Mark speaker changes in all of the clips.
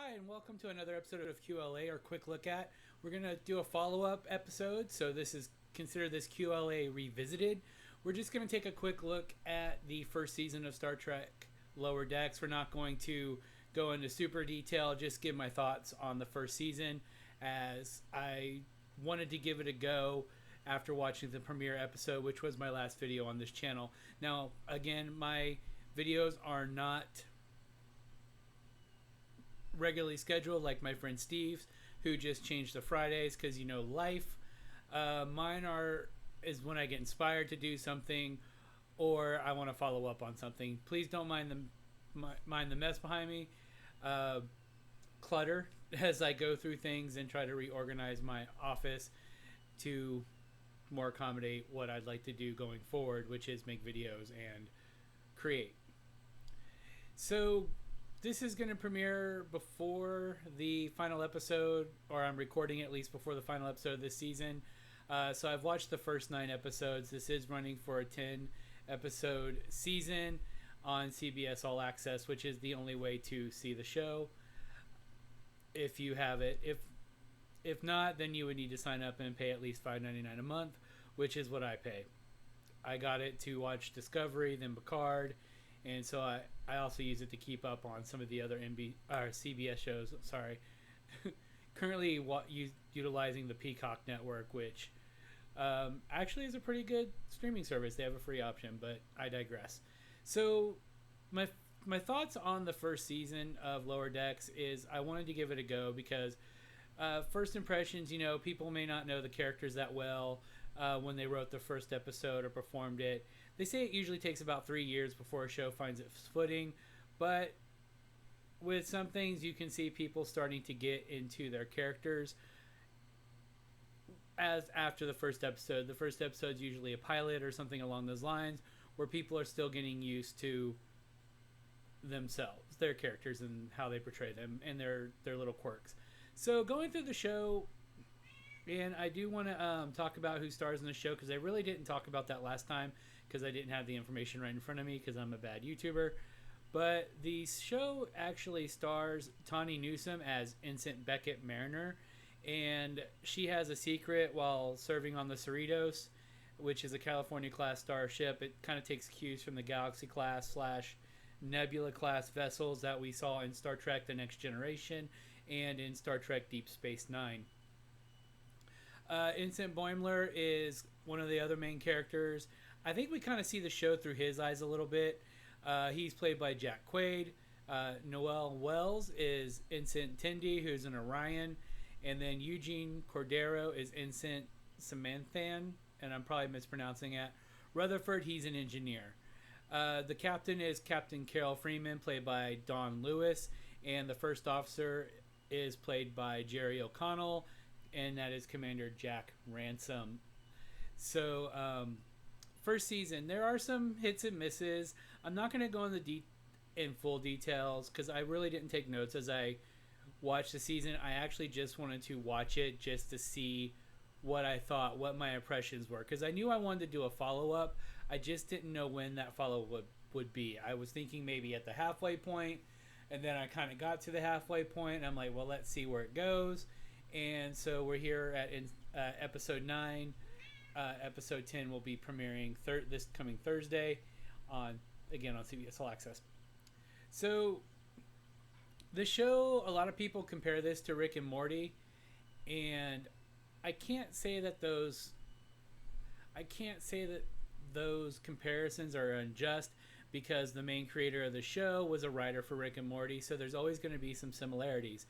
Speaker 1: Hi, and welcome to another episode of QLA, or Quick Look At. We're going to do a follow-up episode, so consider this QLA Revisited. We're just going to take a quick look at the first season of Star Trek Lower Decks. We're not going to go into super detail, just give my thoughts on the first season, as I wanted to give it a go after watching the premiere episode, which was my last video on this channel. Now, again, my videos are not regularly scheduled like my friend Steve's, who just changed to Fridays because life. Mine is when I get inspired to do something or I want to follow up on something. Please don't mind the mess behind me, clutter as I go through things and try to reorganize my office to more accommodate what I'd like to do going forward, which is make videos and create. So this is going to premiere before the final episode, or I'm recording at least before the final episode of this season. So I've watched the first 9 episodes. This is running for a 10-episode season on CBS All Access, which is the only way to see the show if you have it. If not, then you would need to sign up and pay at least $5.99 a month, which is what I pay. I got it to watch Discovery, then Picard, and so I also use it to keep up on some of the other CBS shows. Sorry. Currently utilizing the Peacock network, which actually is a pretty good streaming service. They have a free option, but I digress. So my thoughts on the first season of Lower Decks is I wanted to give it a go because first impressions, people may not know the characters that well when they wrote the first episode or performed it. They say it usually takes about 3 years before a show finds its footing, but with some things you can see people starting to get into their characters as after the first episode. The first episode is usually a pilot or something along those lines where people are still getting used to themselves, their characters, and how they portray them and their little quirks. So going through the show, and I do want to talk about who stars in the show because I really didn't talk about that last time because I didn't have the information right in front of me because I'm a bad YouTuber. But the show actually stars Tawny Newsome as Ensign Beckett Mariner, and she has a secret while serving on the Cerritos, which is a California-class starship. It kind of takes cues from the Galaxy-class / Nebula-class vessels that we saw in Star Trek The Next Generation and in Star Trek Deep Space Nine. Ensign Boimler is one of the other main characters. I think we kind of see the show through his eyes a little bit. He's played by Jack Quaid. Noel Wells is Ensign Tendi, who's an Orion. And then Eugene Cordero is Ensign Samanthan, and I'm probably mispronouncing it. Rutherford, he's an engineer. The captain is Captain Carol Freeman, played by Don Lewis. And the first officer is played by Jerry O'Connell, and that is Commander Jack Ransom. So, first season, there are some hits and misses. I'm not going to go in full details because I really didn't take notes as I watched the season. I actually just wanted to watch it just to see what I thought, what my impressions were, because I knew I wanted to do a follow-up. I just didn't know when that follow-up would be. I was thinking maybe at the halfway point, and then I kind of got to the halfway point, and I'm like, well, let's see where it goes. And so we're here at episode 9. Episode 10 will be premiering this coming Thursday on CBS All Access. So the show, a lot of people compare this to Rick and Morty, and I can't say that those comparisons are unjust because the main creator of the show was a writer for Rick and Morty, so there's always going to be some similarities.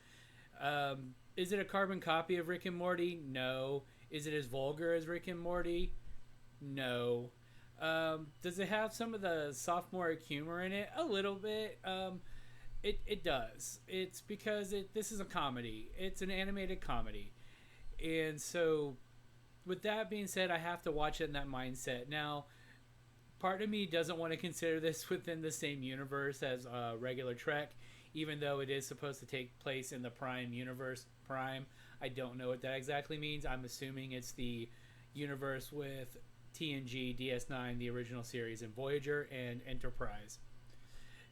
Speaker 1: Is it a carbon copy of Rick and Morty? No. Is it as vulgar as Rick and Morty? No. Does it have some of the sophomoric humor in it? A little bit. It does. It's because this is a comedy. It's an animated comedy. And so, with that being said, I have to watch it in that mindset. Now, part of me doesn't want to consider this within the same universe as regular Trek, even though it is supposed to take place in the Prime universe. Prime, I don't know what that exactly means. I'm assuming it's the universe with TNG, DS9, the original series, and Voyager, and Enterprise.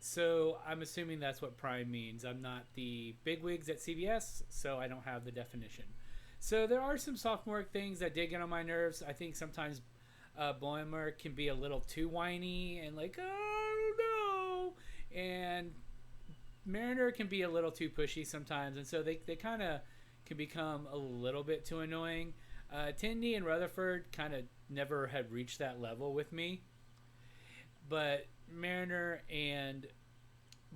Speaker 1: So I'm assuming that's what Prime means. I'm not the bigwigs at CBS, so I don't have the definition. So there are some sophomore things that did get on my nerves. I think sometimes Boimler can be a little too whiny and like, oh no, and Mariner can be a little too pushy sometimes, and so they kind of can become a little bit too annoying. Tindy and Rutherford kind of never had reached that level with me, but Mariner and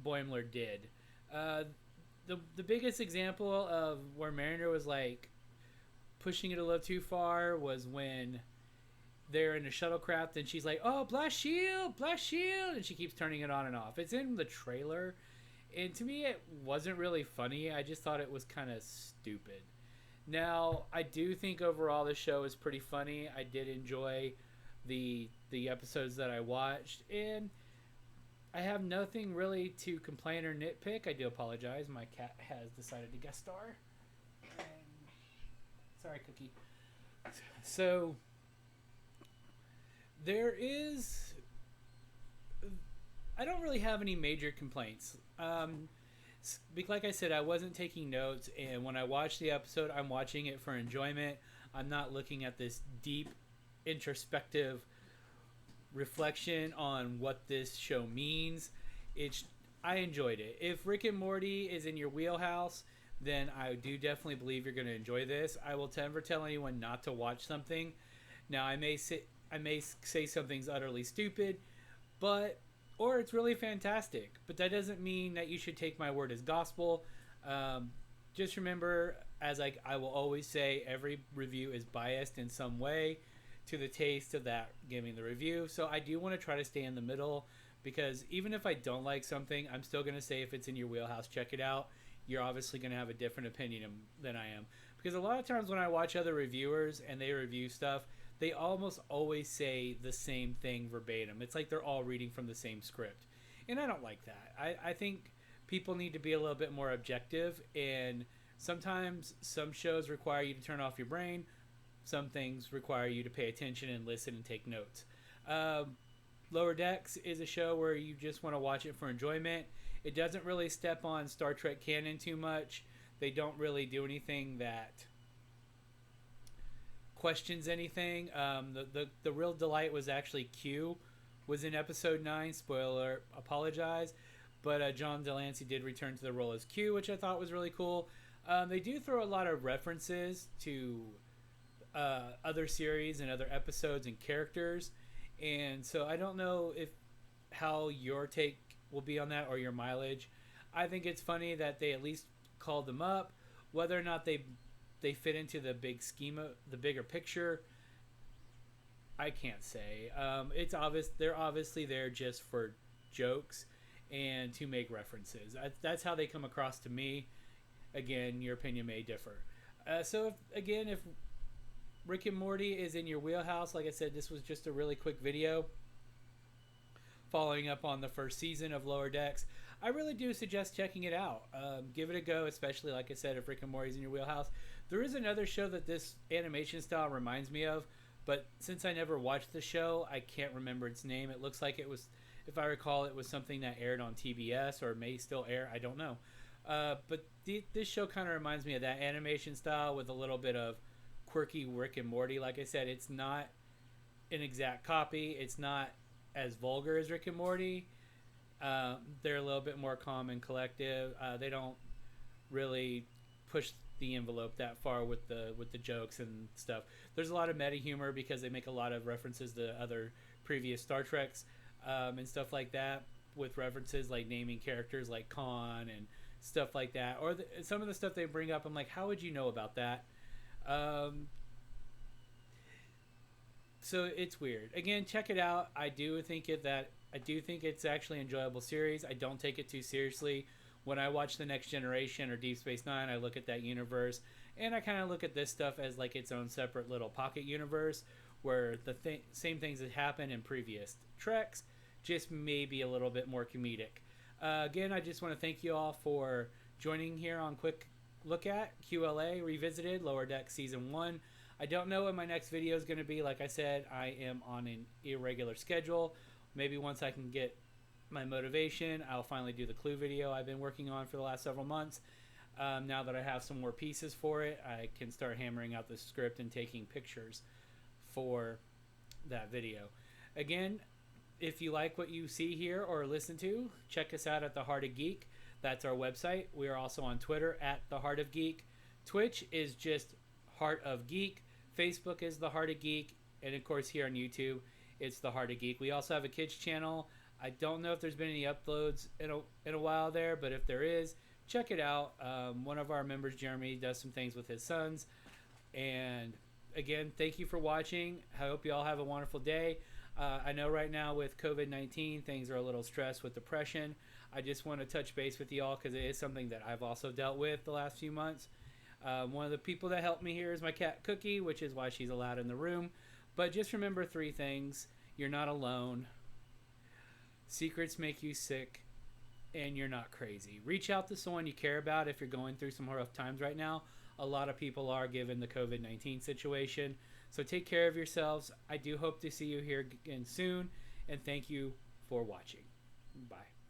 Speaker 1: Boimler did. Uh, the biggest example of where Mariner was like pushing it a little too far was when they're in a shuttlecraft and she's like, "Oh, blast shield," and she keeps turning it on and off. It's in the trailer, and to me, it wasn't really funny. I just thought it was kind of stupid. Now, I do think overall the show is pretty funny. I did enjoy the episodes that I watched, and I have nothing really to complain or nitpick. I do apologize. My cat has decided to guest star. Sorry, Cookie. So there is. I don't really have any major complaints. Like I said, I wasn't taking notes, and when I watch the episode, I'm watching it for enjoyment. I'm not looking at this deep, introspective reflection on what this show means. I enjoyed it. If Rick and Morty is in your wheelhouse, then I do definitely believe you're going to enjoy this. I will never tell anyone not to watch something. Now, I may say something's utterly stupid, or it's really fantastic. But that doesn't mean that you should take my word as gospel. Just remember, as I will always say, every review is biased in some way to the taste of that giving the review. So I do want to try to stay in the middle, because even if I don't like something, I'm still going to say if it's in your wheelhouse, check it out. You're obviously going to have a different opinion than I am. Because a lot of times when I watch other reviewers and they review stuff, they almost always say the same thing verbatim. It's like they're all reading from the same script. And I don't like that. I think people need to be a little bit more objective, and sometimes some shows require you to turn off your brain. Some things require you to pay attention and listen and take notes. Lower Decks is a show where you just want to watch it for enjoyment. It doesn't really step on Star Trek canon too much. They don't really do anything that questions anything. The real delight was actually Q was in episode 9. Spoiler, apologize. But John Delancey did return to the role as Q, which I thought was really cool. They do throw a lot of references to other series and other episodes and characters. And so I don't know how your take will be on that or your mileage. I think it's funny that they at least called them up. Whether or not they fit into the big schema, the bigger picture, I can't say. It's obvious they're obviously there just for jokes and to make references. That's how they come across to me. Again, your opinion may differ. So if Rick and Morty is in your wheelhouse, like I said, this was just a really quick video following up on the first season of Lower Decks. I really do suggest checking it out. Give it a go, especially, like I said, if Rick and Morty's in your wheelhouse. There is another show that this animation style reminds me of, but since I never watched the show, I can't remember its name. It looks like it was, if I recall, it was something that aired on TBS or may still air. I don't know. But this show kind of reminds me of that animation style with a little bit of quirky Rick and Morty. Like I said, it's not an exact copy. It's not as vulgar as Rick and Morty. They're a little bit more calm and collective. They don't really push the envelope that far with the jokes and stuff. There's a lot of meta humor because they make a lot of references to other previous Star Treks and stuff like that, with references like naming characters like Khan and stuff like that. Or some of the stuff they bring up, I'm like, how would you know about that? So it's weird. Again, check it out. I do think it's actually an enjoyable series. I don't take it too seriously. When I watch The Next Generation or Deep Space Nine, I look at that universe, and I kind of look at this stuff as like its own separate little pocket universe where the same things that happened in previous Treks, just maybe a little bit more comedic. Again, I just want to thank you all for joining here on Quick Look at QLA Revisited Lower Deck Season 1. I don't know what my next video is going to be. Like I said, I am on an irregular schedule. Maybe once I can get my motivation. I'll finally do the clue video I've been working on for the last several months. Now that I have some more pieces for it, I can start hammering out the script and taking pictures for that video. Again, if you like what you see here or listen to, check us out at The Heart of Geek. That's our website. We are also on Twitter at The Heart of Geek. Twitch is just Heart of Geek. Facebook is The Heart of Geek. And of course here on YouTube, it's The Heart of Geek. We also have a kids channel. I don't know if there's been any uploads in a while there, but if there is, check it out. One of our members, Jeremy, does some things with his sons. And again, thank you for watching. I hope you all have a wonderful day. I know right now with COVID-19, things are a little stressed with depression. I just want to touch base with you all because it is something that I've also dealt with the last few months. One of the people that helped me here is my cat Cookie, which is why she's allowed in the room. But just remember 3 things. You're not alone. Secrets make you sick. And you're not crazy. Reach out to someone you care about if you're going through some rough times right now. A lot of people are given the COVID-19 situation. So take care of yourselves. I do hope to see you here again soon. And thank you for watching. Bye.